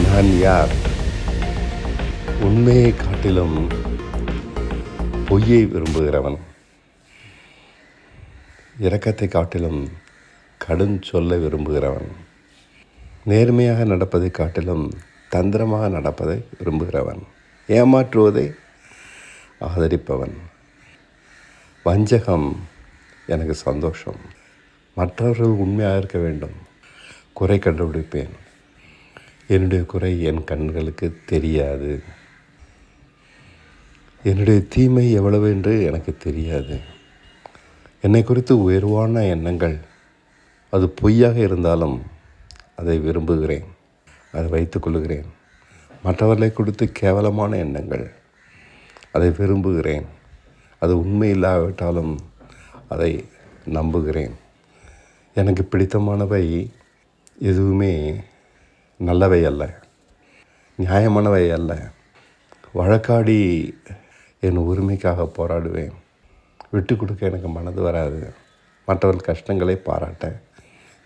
நான் யார்? உண்மையை காட்டிலும் பொய்யை விரும்புகிறவன். இரக்கத்தை காட்டிலும் கடும் சொல்ல விரும்புகிறவன். நேர்மையாக நடப்பதை காட்டிலும் தந்திரமாக நடப்பதை விரும்புகிறவன். ஏமாற்றுவதை ஆதரிப்பவன். வஞ்சகம் எனக்கு சந்தோஷம். மற்றவர்கள் உண்மையாக இருக்க வேண்டும். குறை கண்டுபிடிப்பேன். என்னுடைய குறை என் கண்களுக்கு தெரியாது. என்னுடைய தீமை எவ்வளவு என்று எனக்கு தெரியாது. என்னை குறித்து உயர்வான எண்ணங்கள், அது பொய்யாக இருந்தாலும் அதை விரும்புகிறேன், அதை வைத்துக்கொள்கிறேன். மற்றவர்களை குறித்து கேவலமான எண்ணங்கள், அதை விரும்புகிறேன். அது உண்மை இல்லாவிட்டாலும் அதை நம்புகிறேன். எனக்கு பிடித்தமானவை எதுவுமே நல்லவை அல்ல, நியாயமானவை அல்ல. வழக்காடி என் உரிமைக்காக போராடுவேன். விட்டு கொடுக்க எனக்கு மனது வராது. மற்றவர்கள் கஷ்டங்களை பாராட்ட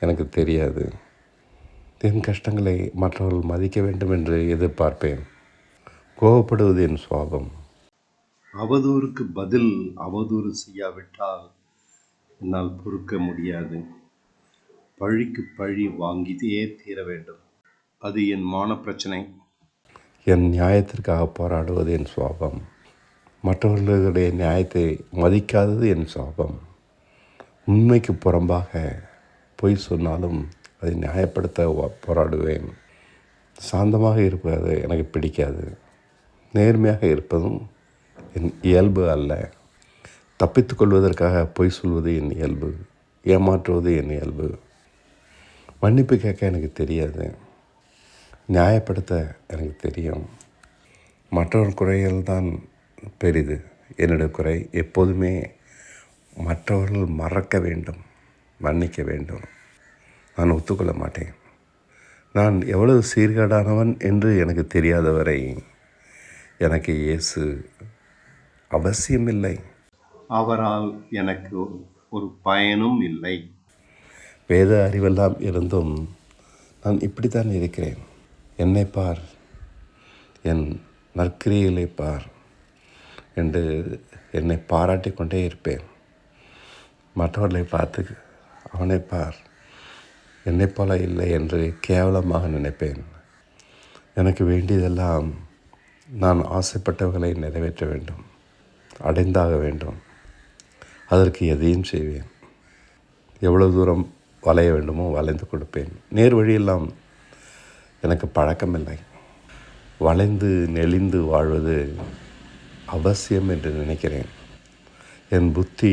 எனக்கு தெரியாது. என் கஷ்டங்களை மற்றவர்கள் மதிக்க வேண்டும் என்று எதிர்பார்ப்பேன். கோபப்படுவது என் சுவாபம். அவதூறுக்கு பதில் அவதூறு செய்யாவிட்டால் என்னால் பொறுக்க முடியாது. பழிக்கு பழி வாங்கியே தீர வேண்டும். அது என் மான பிரச்சனை. என் நியாயத்திற்காக போராடுவது என் சுவாபம். மற்றவர்களுடைய நியாயத்தை மதிக்காதது என் சுவாபம். உண்மைக்கு புறம்பாக பொய் சொன்னாலும் அதை நியாயப்படுத்த போராடுவேன். சாந்தமாக இருப்பது எனக்கு பிடிக்காது. நேர்மையாக இருப்பதும் என் இயல்பு அல்ல. தப்பித்து கொள்வதற்காக பொய் சொல்வது என் இயல்பு. ஏமாற்றுவது என் இயல்பு. மன்னிப்பு கேட்க எனக்கு தெரியாது. நியாயப்படுத்த எனக்கு தெரியும். மற்றவர் குறைகள் தான் பெரிது. என்னுடைய குறை எப்போதுமே மற்றவர்கள் மறக்க வேண்டும், மன்னிக்க வேண்டும். நான் ஒத்துக்கொள்ள மாட்டேன். நான் எவ்வளவு சீர்கேடானவன் என்று எனக்கு தெரியாதவரை எனக்கு இயேசு அவசியமில்லை. அவரால் எனக்கு ஒரு பயனும் இல்லை. வேத அறிவெல்லாம் இருந்தும் நான் இப்படித்தான் இருக்கிறேன். என்னை பார், என் நற்கிரியைகளை பார் என்று என்னை பாராட்டி கொண்டே இருப்பேன். மற்றவர்களை பார்த்து அவனை பார், என்னை போல இல்லை என்று கேவலமாக நினைப்பேன். எனக்கு வேண்டியதெல்லாம் நான் ஆசைப்பட்டவர்களை நிறைவேற்ற வேண்டும், அடைந்தாக வேண்டும். அதற்கு எதையும் செய்வேன். எவ்வளவு தூரம் வளைய வேண்டுமோ வளைந்து கொடுப்பேன். நேர் வழியெல்லாம் எனக்கு பழக்கமில்லை. வளைந்து நெளிந்து வாழ்வது அவசியம் என்று நினைக்கிறேன். என் புத்தி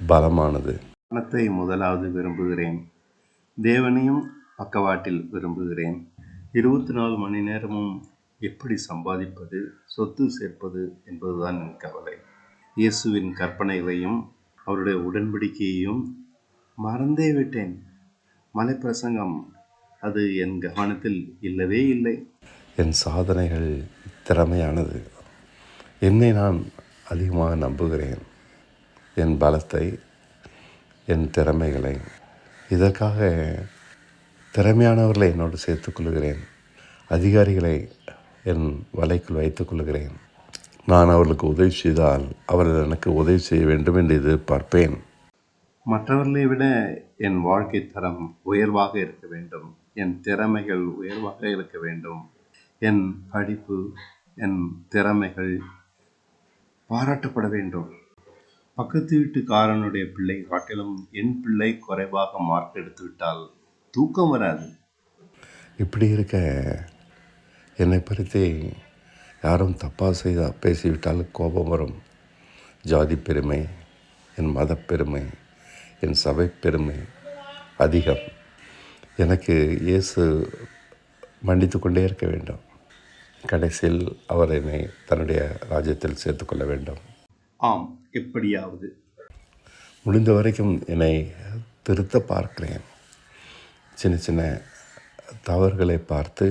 பலமானது. பணத்தை முதலாவது விரும்புகிறேன். தேவனையும் பக்கவாட்டில் விரும்புகிறேன். 24 மணி நேரமும் எப்படி சம்பாதிப்பது, சொத்து சேர்ப்பது என்பதுதான் என் கவலை. இயேசுவின் கற்பனைகளையும் அவருடைய உடன்படிக்கையையும் மறந்தே விட்டேன். மலைப்பிரசங்கம் அது என் கவனத்தில் இல்லவே இல்லை. என் சாதனைகள் திறமையானது. என்னை நான் அதிகமாக நம்புகிறேன். என் பலத்தை, என் திறமைகளை. இதற்காக திறமையானவர்களை என்னோடு சேர்த்துக்கொள்கிறேன். அதிகாரிகளை என் வலைக்குள் வைத்துக்கொள்கிறேன். நான் அவர்களுக்கு உதவி செய்தால் அவர்கள் எனக்கு உதவி செய்ய வேண்டும் என்று எதிர்பார்ப்பேன். மற்றவர்களை விட என் வாழ்க்கை தரம் உயர்வாக இருக்க வேண்டும். என் திறமைகள் உயர்வாக இருக்க வேண்டும். என் படிப்பு, என் திறமைகள் பாராட்டப்பட வேண்டும். பக்கத்து வீட்டுக்காரனுடைய பிள்ளை காட்டிலும் என் பிள்ளை குறைவாக மார்க் எடுத்து விட்டால் தூக்கம் வராது. இப்படி இருக்க என்னை பற்றி யாரும் தப்பாக பேசிவிட்டால் கோபம் வரும். ஜாதி பெருமை, என் மத பெருமை, என் சபை பெருமை அதிகம். எனக்கு இயேசு மன்னித்து கொண்டே இருக்க வேண்டும். கடைசியில் அவர் என்னை தன்னுடைய ராஜ்யத்தில் சேர்த்துக்கொள்ள வேண்டும். ஆம், எப்படியாவது முடிந்த வரைக்கும் என்னை திருத்த பார்க்கிறேன். சின்ன சின்ன தவறுகளை பார்த்து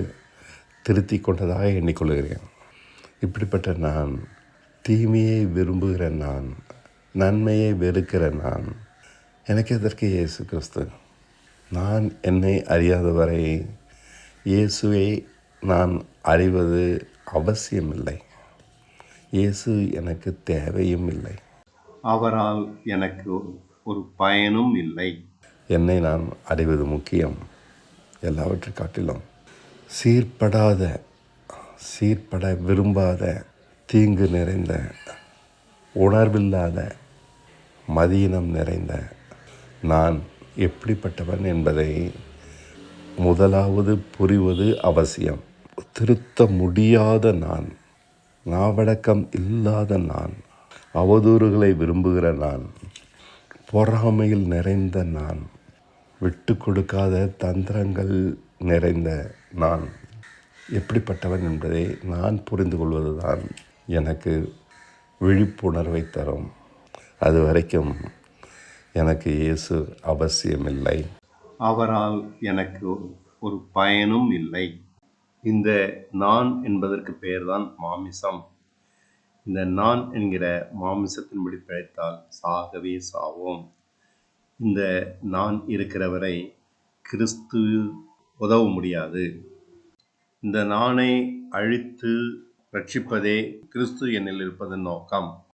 திருத்தி கொண்டதாக எண்ணிக்கொள்கிறேன். இப்படிப்பட்ட நான், தீமையை விரும்புகிற நான், நன்மையை வெறுக்கிற நான், எனக்கு எதற்கு இயேசு கிறிஸ்து? நான் என்னை அறியாதவரை இயேசுவை நான் அறிவது அவசியமில்லை. இயேசு எனக்கு தேவையும் இல்லை. அவரால் எனக்கு ஒரு பயனும் இல்லை. என்னை நான் அறிவது முக்கியம். எல்லாவற்றை காட்டிலும் சீர்பட விரும்பாத, தீங்கு நிறைந்த, உணர்வில்லாத, மதீனம் நிறைந்த நான் எப்படிப்பட்டவன் என்பதை முதலாவது புரிவது அவசியம். திருத்த முடியாத நான், நாவடக்கம் இல்லாத நான், அவதூறுகளை விரும்புகிற நான், பொறாமையில் நிறைந்த நான், விட்டு கொடுக்காத தந்திரங்கள் நிறைந்த நான் எப்படிப்பட்டவன் என்பதை நான் புரிந்து கொள்வதுதான் எனக்கு விழிப்புணர்வை தரும். அது வரைக்கும் எனக்கு இயேசு அவசியமில்லை. அவரால் எனக்கு ஒரு பயனும் இல்லை. இந்த நான் என்பதற்கு பெயர்தான் மாமிசம். இந்த நான் என்கிற மாமிசத்தின்படி பிழைத்தால் சாகவே சாவோம். இந்த நான் இருக்கிறவரை கிறிஸ்து உதவ முடியாது. இந்த நானை அழித்து ரட்சிப்பதே கிறிஸ்து என்னில் இருப்பதன் நோக்கம்.